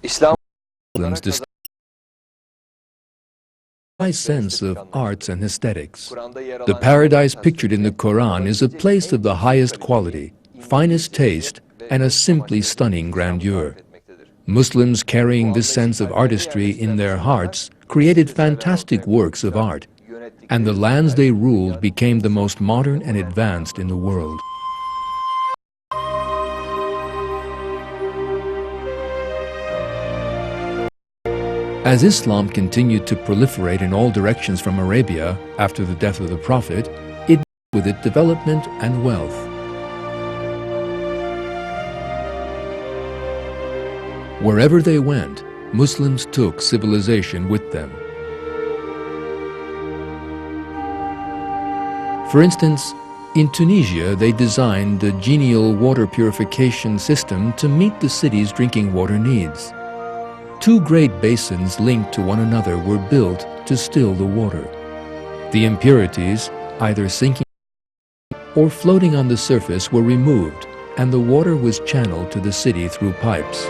İslam Muslims display a high sense of arts and aesthetics. The paradise pictured in the Quran is a place of the highest quality, finest taste, and a simply stunning grandeur. Muslims carrying this sense of artistry in their hearts created fantastic works of art, and the lands they ruled became the most modern and advanced in the world. As Islam continued to proliferate in all directions from Arabia after the death of the Prophet, it with its development and wealth. Wherever they went, Muslims took civilization with them. For instance, in Tunisia, they designed the genial water purification system to meet the city's drinking water needs. Two great basins linked to one another were built to still the water. The impurities, either sinking or floating on the surface, were removed, and the water was channeled to the city through pipes.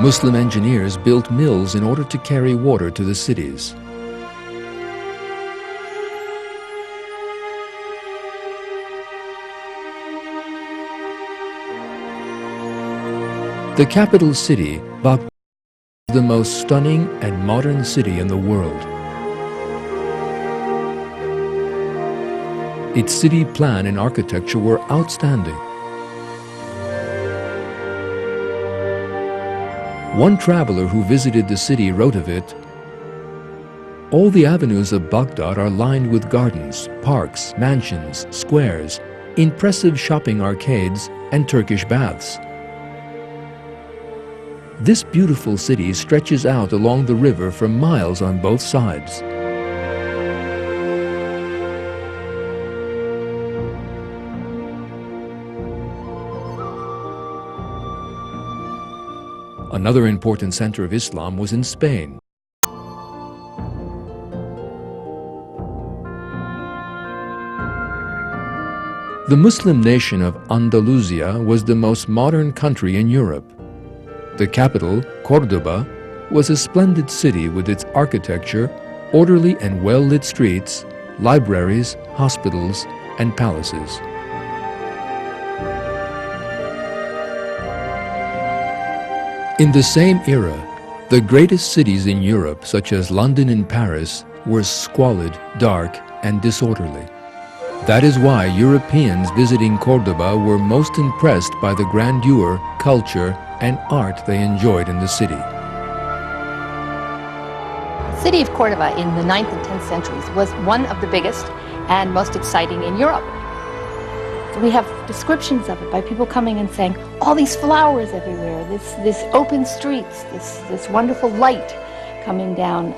Muslim engineers built mills in order to carry water to the cities. The capital city, Baghdad, is the most stunning and modern city in the world. Its city plan and architecture were outstanding. One traveler who visited the city wrote of it, "All the avenues of Baghdad are lined with gardens, parks, mansions, squares, impressive shopping arcades, and Turkish baths. This beautiful city stretches out along the river for miles on both sides." Another important center of Islam was in Spain. The Muslim nation of Andalusia was the most modern country in Europe. The capital, Córdoba, was a splendid city with its architecture, orderly and well-lit streets, libraries, hospitals, and palaces. In the same era, the greatest cities in Europe, such as London and Paris, were squalid, dark, and disorderly. That is why Europeans visiting Córdoba were most impressed by the grandeur, culture, and art they enjoyed in the city. The city of Córdoba in the 9th and 10th centuries was one of the biggest and most exciting in Europe. We have descriptions of it by people coming and saying, all these flowers everywhere, this open streets, this wonderful light coming down.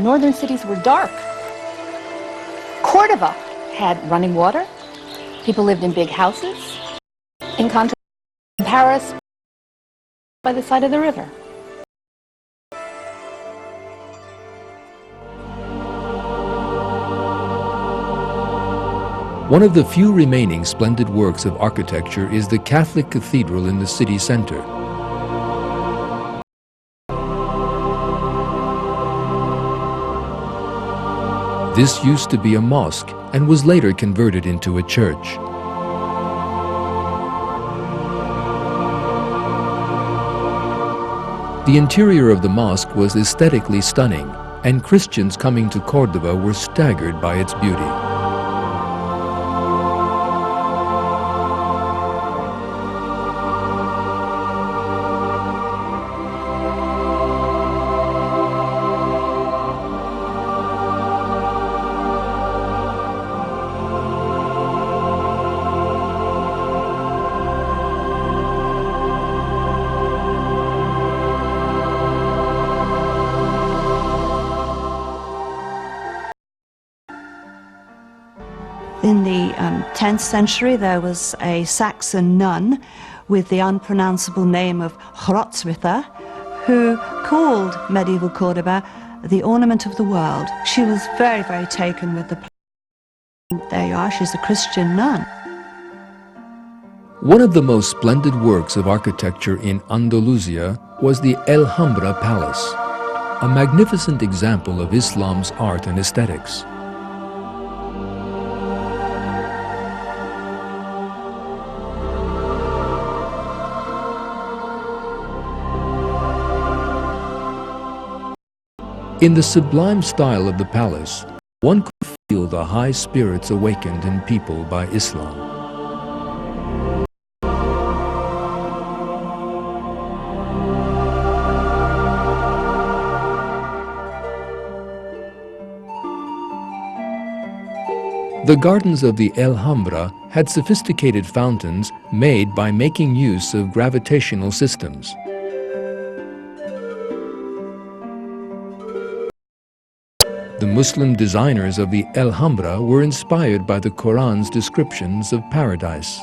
Northern cities were dark. Córdoba had running water. People lived in big houses. In contrast, in Paris, by the side of the river. One of the few remaining splendid works of architecture is the Catholic Cathedral in the city center. This used to be a mosque and was later converted into a church. The interior of the mosque was aesthetically stunning, and Christians coming to Córdoba were staggered by its beauty. In the 10th century, there was a Saxon nun with the unpronounceable name of Hrotswitha, who called medieval Córdoba the ornament of the world. She was very, very taken with the there you are, she's a Christian nun. One of the most splendid works of architecture in Andalusia was the Alhambra Palace, a magnificent example of Islam's art and aesthetics. In the sublime style of the palace, one could feel the high spirits awakened in people by Islam. The gardens of the Alhambra had sophisticated fountains made by making use of gravitational systems. The Muslim designers of the Alhambra were inspired by the Quran's descriptions of paradise.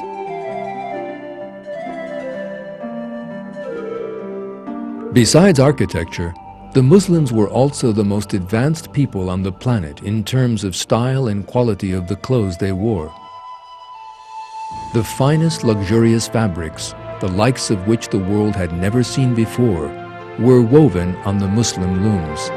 Besides architecture, the Muslims were also the most advanced people on the planet in terms of style and quality of the clothes they wore. The finest luxurious fabrics, the likes of which the world had never seen before, were woven on the Muslim looms.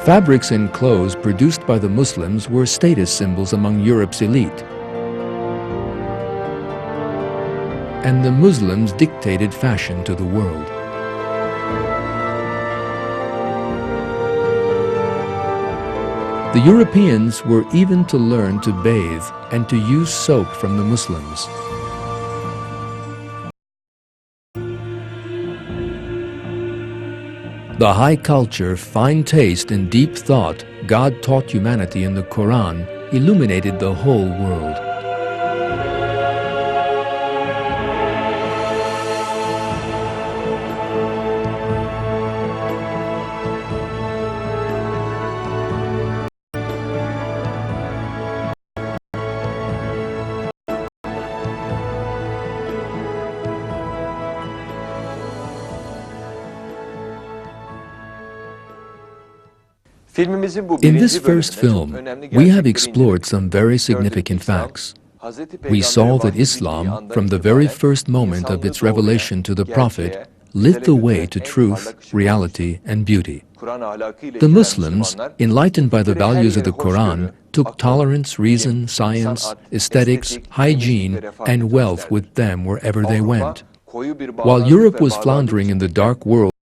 Fabrics and clothes produced by the Muslims were status symbols among Europe's elite. And the Muslims dictated fashion to the world. The Europeans were even to learn to bathe and to use soap from the Muslims. The high culture, fine taste, and deep thought God taught humanity in the Quran illuminated the whole world. In this first film, we have explored some very significant facts. We saw that Islam, from the very first moment of its revelation to the Prophet, lit the way to truth, reality, and beauty. The Muslims, enlightened by the values of the Quran, took tolerance, reason, science, aesthetics, hygiene, and wealth with them wherever they went. While Europe was floundering in the dark world of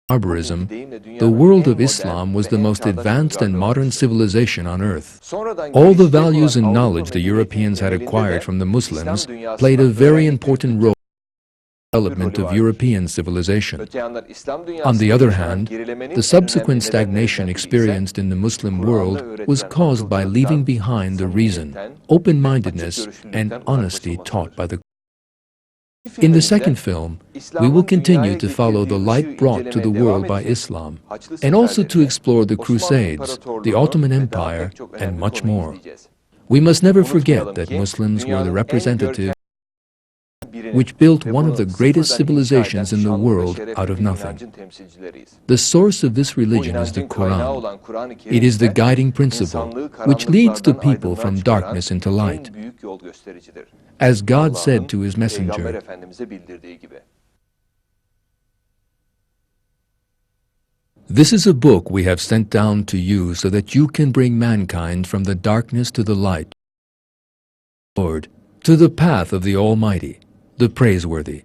barbarism, the world of Islam was the most advanced and modern civilization on earth. All the values and knowledge the Europeans had acquired from the Muslims played a very important role in the development of European civilization. On the other hand, the subsequent stagnation experienced in the Muslim world was caused by leaving behind the reason, open-mindedness, and honesty taught by the Quran. In the second film, we will continue to follow the light brought to the world by Islam, and also to explore the Crusades, the Ottoman Empire, and much more. We must never forget that Muslims were the representatives which built one of the greatest civilizations in the world out of nothing. The source of this religion is the Quran. It is the guiding principle which leads the people from darkness into light. As God said to His messenger, "This is a book we have sent down to you so that you can bring mankind from the darkness to the light, Lord, to the path of the Almighty, the praiseworthy."